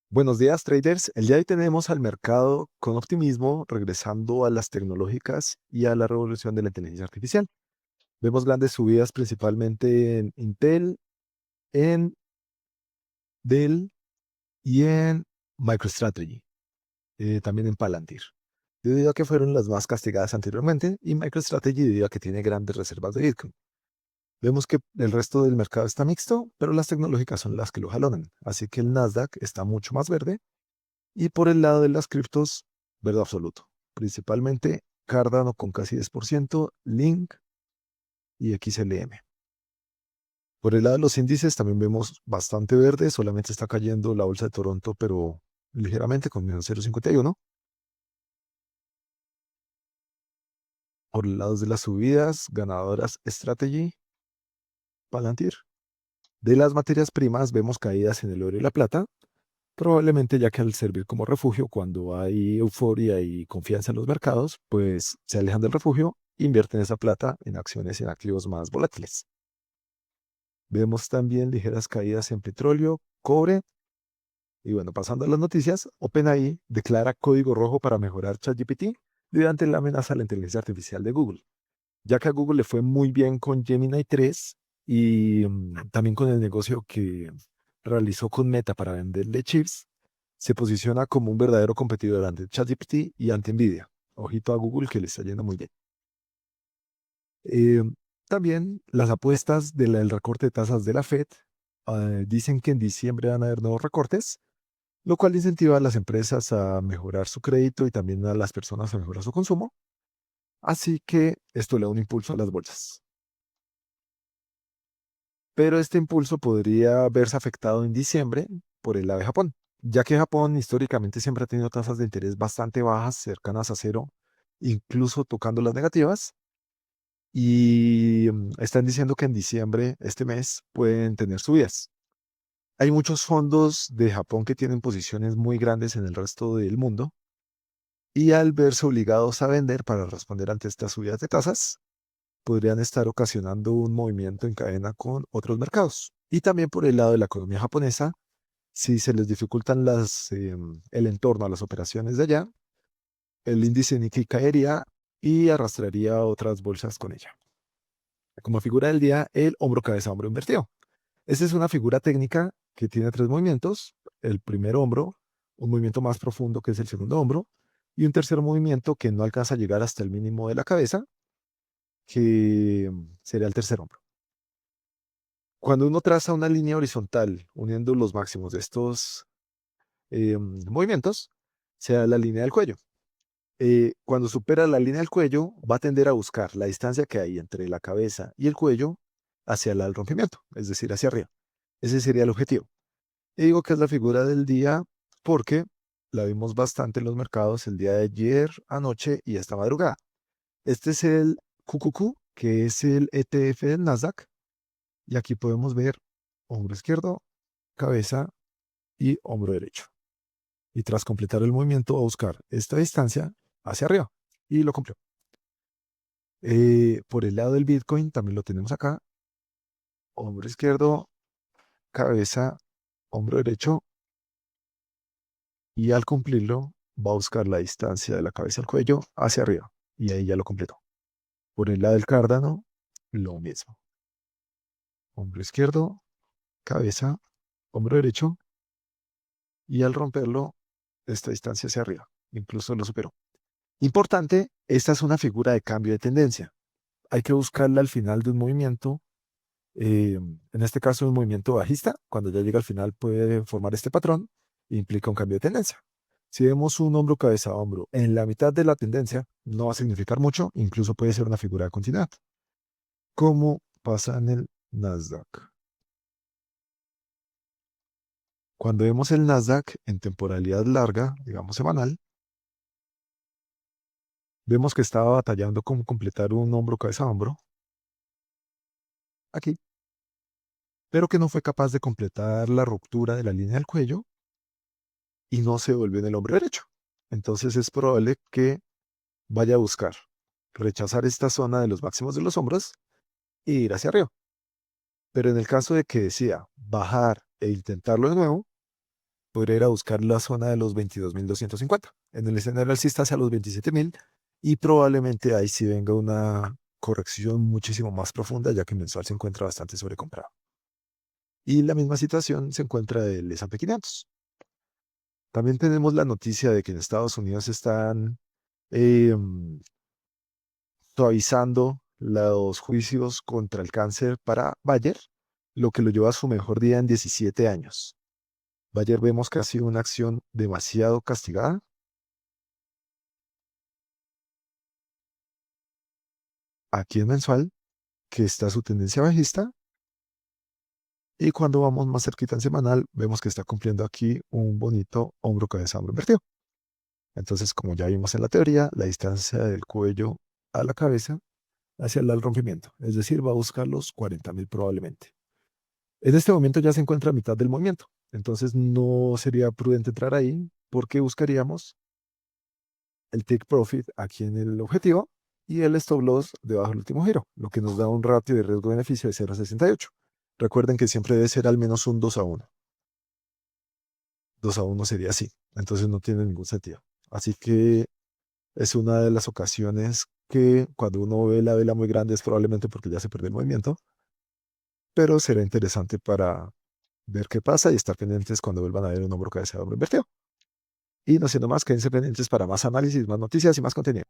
Buenos días, traders. El día de hoy tenemos al mercado con optimismo, regresando a las tecnológicas y a la revolución de la inteligencia artificial. Vemos grandes subidas principalmente en Intel, en Dell y en MicroStrategy, también en Palantir, debido a que fueron las más castigadas anteriormente, y MicroStrategy debido a que tiene grandes reservas de Bitcoin. Vemos que el resto del mercado está mixto, pero las tecnológicas son las que lo jalonan, así que el Nasdaq está mucho más verde. Y por el lado de las criptos, verde absoluto. Principalmente Cardano con casi 10%, Link y XLM. Por el lado de los índices también vemos bastante verde, solamente está cayendo la bolsa de Toronto, pero ligeramente con menos 0,51. Por el lado de las subidas, ganadoras Strategy, Palantir. De las materias primas vemos caídas en el oro y la plata, probablemente ya que al servir como refugio cuando hay euforia y confianza en los mercados, pues se alejan del refugio, invierten esa plata en acciones y en activos más volátiles. Vemos también ligeras caídas en petróleo, cobre. Y bueno, pasando a las noticias, OpenAI declara código rojo para mejorar ChatGPT mediante la amenaza a la inteligencia artificial de Google, ya que a Google le fue muy bien con Gemini 3 y también con el negocio que realizó con Meta para venderle chips, se posiciona como un verdadero competidor ante ChatGPT y ante Nvidia. Ojito a Google que le está yendo muy bien. Eh, También las apuestas del recorte de tasas de la Fed dicen que en diciembre van a haber nuevos recortes, lo cual incentiva a las empresas a mejorar su crédito y también a las personas a mejorar su consumo. Así que esto le da un impulso a las bolsas. Pero este impulso podría verse afectado en diciembre por el lado de Japón, ya que Japón históricamente siempre ha tenido tasas de interés bastante bajas, cercanas a cero, incluso tocando las negativas. Y están diciendo que en diciembre, este mes, pueden tener subidas. Hay muchos fondos de Japón que tienen posiciones muy grandes en el resto del mundo y al verse obligados a vender para responder ante estas subidas de tasas, podrían estar ocasionando un movimiento en cadena con otros mercados. Y también por el lado de la economía japonesa, si se les dificultan el entorno a las operaciones de allá, el índice Nikkei caería y arrastraría otras bolsas con ella. Como figura del día, el hombro cabeza hombro invertido. Esta es una figura técnica que tiene tres movimientos. El primer hombro, un movimiento más profundo que es el segundo hombro, y un tercer movimiento que no alcanza a llegar hasta el mínimo de la cabeza, que sería el tercer hombro. Cuando uno traza una línea horizontal uniendo los máximos de estos movimientos, se da la línea del cuello. Cuando supera la línea del cuello, va a tender a buscar la distancia que hay entre la cabeza y el cuello hacia el rompimiento, es decir, hacia arriba. Ese sería el objetivo. Y digo que es la figura del día porque la vimos bastante en los mercados el día de ayer, anoche y esta madrugada. Este es el QQQ, que es el ETF del Nasdaq. Y aquí podemos ver hombro izquierdo, cabeza y hombro derecho. Y tras completar el movimiento va a buscar esta distancia hacia arriba. Y lo cumplió. Por el lado del Bitcoin también lo tenemos acá. Hombro izquierdo, cabeza, hombro derecho. Y al cumplirlo va a buscar la distancia de la cabeza al cuello hacia arriba. Y ahí ya lo completó. Por el lado del cárdano, lo mismo. Hombro izquierdo, cabeza, hombro derecho. Y al romperlo, esta distancia hacia arriba. Incluso lo superó. Importante, esta es una figura de cambio de tendencia. Hay que buscarla al final de un movimiento. En este caso, un movimiento bajista. Cuando ya llega al final puede formar este patrón e implica un cambio de tendencia. Si vemos un hombro, cabeza, hombro en la mitad de la tendencia, no va a significar mucho, incluso puede ser una figura de continuidad, como pasa en el Nasdaq. Cuando vemos el Nasdaq en temporalidad larga, digamos semanal, vemos que estaba batallando con completar un hombro, cabeza, hombro, aquí, pero que no fue capaz de completar la ruptura de la línea del cuello y no se volvió en el hombro derecho. Entonces es probable que vaya a buscar rechazar esta zona de los máximos de los hombros e ir hacia arriba. Pero en el caso de que decida bajar e intentarlo de nuevo, podría ir a buscar la zona de los 22.250. En el escenario alcista hacia los 27.000 y probablemente ahí sí venga una corrección muchísimo más profunda, ya que mensual se encuentra bastante sobrecomprado. Y la misma situación se encuentra del S&P 500. También tenemos la noticia de que en Estados Unidos están em, suavizando los juicios contra el cáncer para Bayer, lo que lo lleva a su mejor día en 17 años. Bayer vemos que ha sido una acción demasiado castigada. Aquí en mensual, que está su tendencia bajista, y cuando vamos más cerquita en semanal, vemos que está cumpliendo aquí un bonito hombro cabeza hombro invertido. Entonces, como ya vimos en la teoría, la distancia del cuello a la cabeza hacia el rompimiento, es decir, va a buscar los 40.000 probablemente. En este momento ya se encuentra a mitad del movimiento, entonces no sería prudente entrar ahí porque buscaríamos el take profit aquí en el objetivo y el stop loss debajo del último giro, lo que nos da un ratio de riesgo-beneficio de 0,68. Recuerden que siempre debe ser al menos un 2-1. 2-1 sería así, entonces no tiene ningún sentido. Así que es una de las ocasiones que cuando uno ve la vela muy grande es probablemente porque ya se perdió el movimiento, pero será interesante para ver qué pasa y estar pendientes cuando vuelvan a ver un hombro cabeza de hombro invertido. Y no siendo más, quédense pendientes para más análisis, más noticias y más contenido.